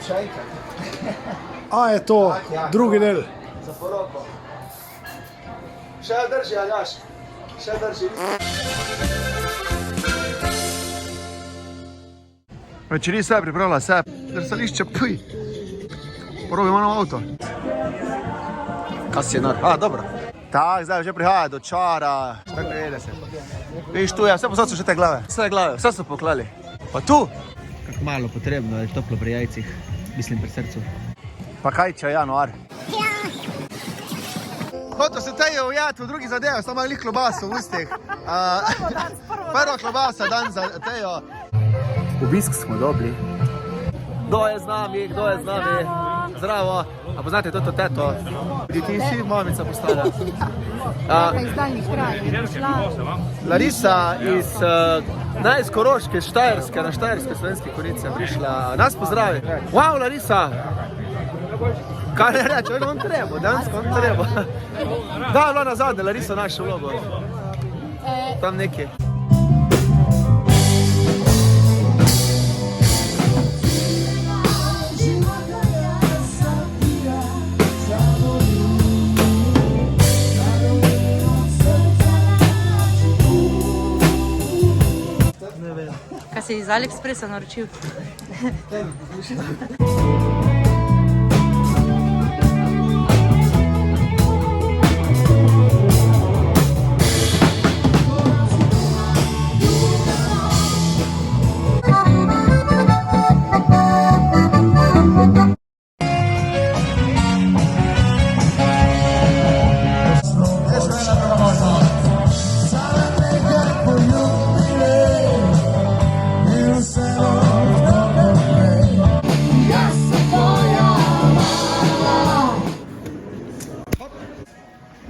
še enkrat. A je to drugi del? Za poroko. Še drži, Aljaš. Še drži. Večeri se pripravlja, se drsališče, puj. Porobi imamo avto. Kaj si je nar? A, dobro. Tak, zdaj že prihaja do čara, 490. Viš, tu je, vse posod so še te glave. Vse glave, vse so poklali. Pa tu? Kako malo potrebno je toplo pri jajcih, mislim pri srcu. Pa kaj če januar? Hotel se tejo ujeti v drugi zadev, samo malih klobaso v ustih. Prva klobasa dan za tejo. Obisk smo dobili. Kdo je z nami, kdo je z nami? Zdravo. A poznate to teto? Ti si mamica postala. Iz daljnih krajev. Larisa iz najskoroške Štajerske, na Štajerske Slovenske Korice prišla. Nas pozdravi. Wow, Larisa! Kaj ne reče, on treba, dansko on treba. Da, je bila nazadnje, Larisa naša vlogo. Tam nekje. Kaj si iz AliExpressa naročil?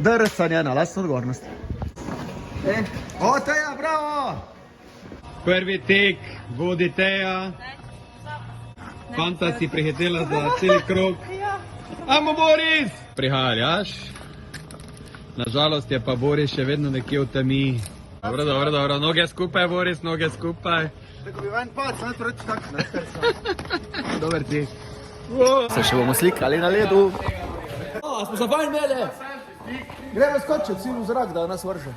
Drsanje na lastno odgovornost. O, Teja, bravo! Prvi tek, vodi Teja. Fanta si prihitela za celi krog. Amo Boris! Prihajaš. Nažalost je pa Boris še vedno nekje v temi. Dobro, dobro, dobro. Noge skupaj, Boris, noge skupaj. Tako bi vanj pac, ne troči tako. Dober tek. Se še bomo slikali na ledu. Smo se fajn imeli. Gremo skočiti, vsi v zrak, da nas vrže.